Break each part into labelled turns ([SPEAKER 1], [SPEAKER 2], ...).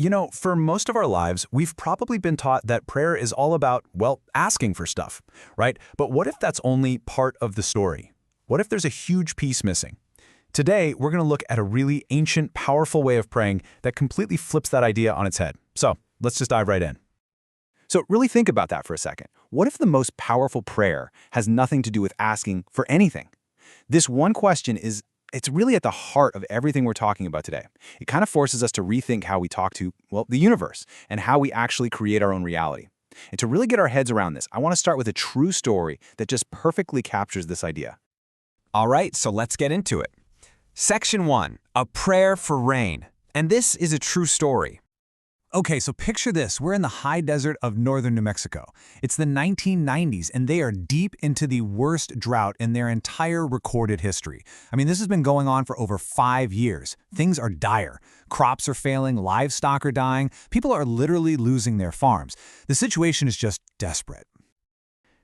[SPEAKER 1] You know, for most of our lives, we've probably been taught that prayer is all about, well, asking for stuff, right? But what if that's only part of the story? What if there's a huge piece missing? Today, we're going to look at a really ancient, powerful way of praying that completely flips that idea on its head. So let's just dive right in.
[SPEAKER 2] So really think about that for a second. What if the most powerful prayer has nothing to do with asking for anything? This one question it's really at the heart of everything we're talking about today. It kind of forces us to rethink how we talk to, well, the universe and how we actually create our own reality. And to really get our heads around this, I want to start with a true story that just perfectly captures this idea.
[SPEAKER 3] All right, so let's get into it. Section 1, a prayer for rain. And this is a true story. Okay, so picture this. We're in the high desert of northern New Mexico. It's the 1990s, and they are deep into the worst drought in their entire recorded history. I mean, this has been going on for over 5 years. Things are dire. Crops are failing, livestock are dying, people are literally losing their farms. The situation is just desperate.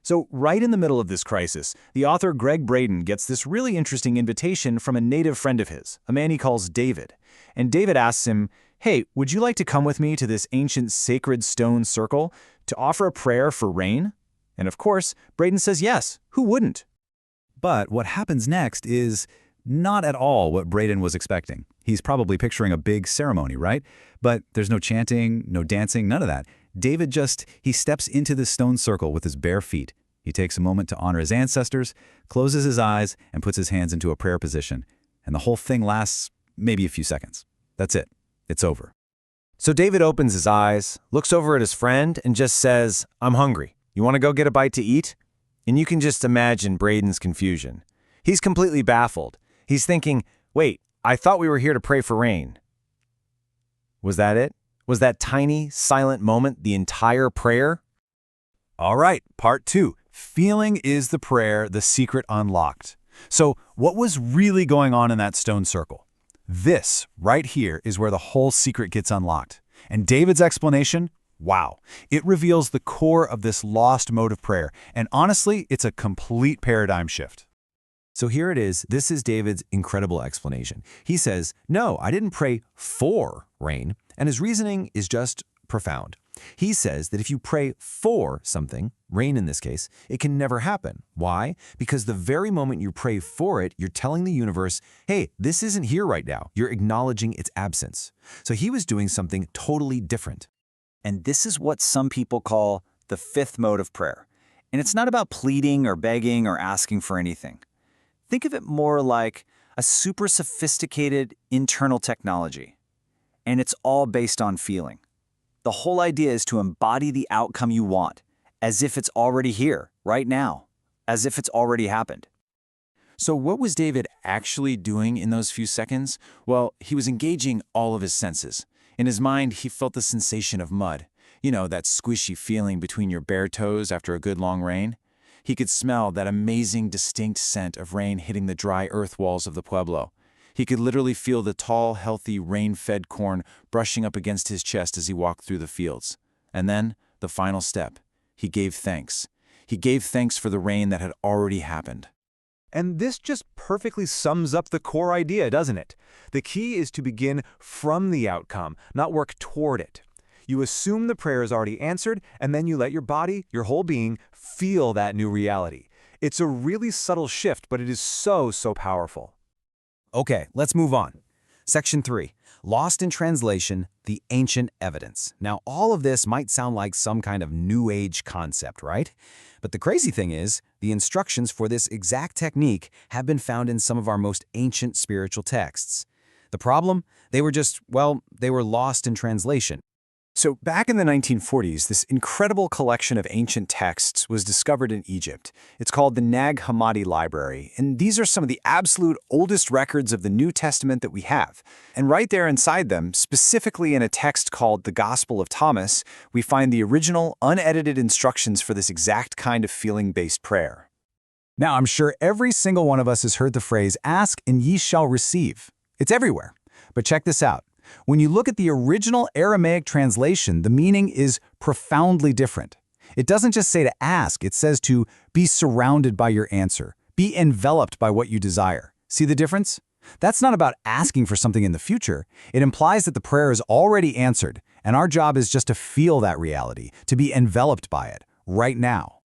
[SPEAKER 2] So right in the middle of this crisis, the author Gregg Braden gets this really interesting invitation from a native friend of his, a man he calls David. And David asks him, "Hey, would you like to come with me to this ancient sacred stone circle to offer a prayer for rain?" And of course, Braden says yes. Who wouldn't?
[SPEAKER 1] But what happens next is not at all what Braden was expecting. He's probably picturing a big ceremony, right? But there's no chanting, no dancing, none of that. David he steps into this stone circle with his bare feet. He takes a moment to honor his ancestors, closes his eyes, and puts his hands into a prayer position. And the whole thing lasts maybe a few seconds. That's it. It's over.
[SPEAKER 3] So David opens his eyes, looks over at his friend, and just says, "I'm hungry. You want to go get a bite to eat?" And you can just imagine Braden's confusion. He's completely baffled. He's thinking, wait, I thought we were here to pray for rain. Was that it? Was that tiny, silent moment the entire prayer?
[SPEAKER 1] All right, part 2. Feeling is the prayer, the secret unlocked. So what was really going on in that stone circle? This right here is where the whole secret gets unlocked. And David's explanation, wow, it reveals the core of this lost mode of prayer. And honestly, it's a complete paradigm shift.
[SPEAKER 3] So here it is. This is David's incredible explanation. He says, no, I didn't pray for rain. And his reasoning is just profound. He says that if you pray for something, rain in this case, it can never happen. Why? Because the very moment you pray for it, you're telling the universe, hey, this isn't here right now. You're acknowledging its absence. So he was doing something totally different.
[SPEAKER 2] And this is what some people call the fifth mode of prayer. And it's not about pleading or begging or asking for anything. Think of it more like a super sophisticated internal technology. And it's all based on feeling. The whole idea is to embody the outcome you want, as if it's already here, right now, as if it's already happened.
[SPEAKER 3] So what was David actually doing in those few seconds? Well, he was engaging all of his senses. In his mind, he felt the sensation of mud. You know, that squishy feeling between your bare toes after a good long rain. He could smell that amazing, distinct scent of rain hitting the dry earth walls of the pueblo. He could literally feel the tall, healthy, rain-fed corn brushing up against his chest as he walked through the fields. And then, the final step. He gave thanks. He gave thanks for the rain that had already happened.
[SPEAKER 4] And this just perfectly sums up the core idea, doesn't it? The key is to begin from the outcome, not work toward it. You assume the prayer is already answered, and then you let your body, your whole being, feel that new reality. It's a really subtle shift, but it is so powerful.
[SPEAKER 2] Okay, let's move on. Section 3, Lost in Translation, the Ancient Evidence. Now, all of this might sound like some kind of New Age concept, right? But the crazy thing is, the instructions for this exact technique have been found in some of our most ancient spiritual texts. The problem? They were lost in translation. So back in the 1940s, this incredible collection of ancient texts was discovered in Egypt. It's called the Nag Hammadi Library, and these are some of the absolute oldest records of the New Testament that we have. And right there inside them, specifically in a text called the Gospel of Thomas, we find the original, unedited instructions for this exact kind of feeling-based prayer. Now, I'm sure every single one of us has heard the phrase, "Ask and ye shall receive." It's everywhere. But check this out. When you look at the original Aramaic translation, the meaning is profoundly different. It doesn't just say to ask, it says to be surrounded by your answer, be enveloped by what you desire. See the difference? That's not about asking for something in the future. It implies that the prayer is already answered, and our job is just to feel that reality, to be enveloped by it, right now.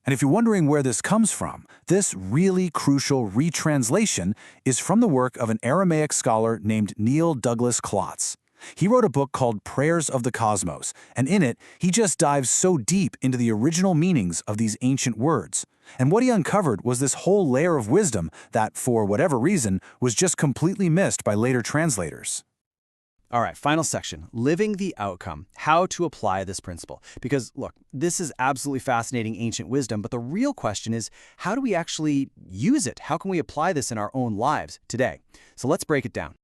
[SPEAKER 5] And if you're wondering where this comes from, this really crucial retranslation is from the work of an Aramaic scholar named Neil Douglas Klotz. He wrote a book called Prayers of the Cosmos, and in it, he just dives so deep into the original meanings of these ancient words. And what he uncovered was this whole layer of wisdom that, for whatever reason, was just completely missed by later translators.
[SPEAKER 6] All right, final section, living the outcome, how to apply this principle. Because look, this is absolutely fascinating ancient wisdom, but the real question is, how do we actually use it? How can we apply this in our own lives today? So let's break it down.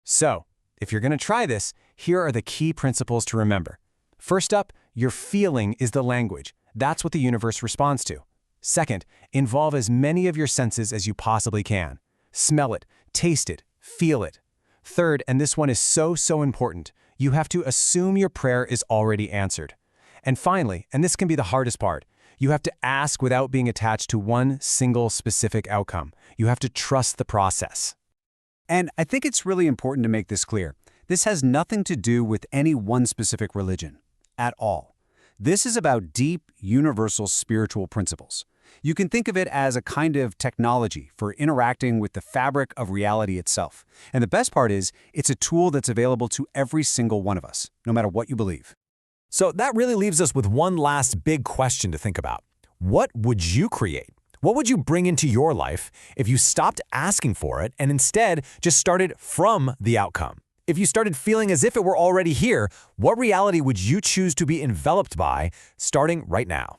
[SPEAKER 2] So, if you're going to try this, here are the key principles to remember. First up, your feeling is the language. That's what the universe responds to. Second, involve as many of your senses as you possibly can. Smell it, taste it, feel it. Third, and this one is so important, you have to assume your prayer is already answered. And finally, and this can be the hardest part, you have to ask without being attached to one single specific outcome. You have to trust the process.
[SPEAKER 7] And I think it's really important to make this clear. This has nothing to do with any one specific religion, at all. This is about deep, universal spiritual principles. You can think of it as a kind of technology for interacting with the fabric of reality itself. And the best part is, it's a tool that's available to every single one of us, no matter what you believe.
[SPEAKER 2] So that really leaves us with one last big question to think about. What would you create? What would you bring into your life if you stopped asking for it and instead just started from the outcome? If you started feeling as if it were already here, what reality would you choose to be enveloped by starting right now?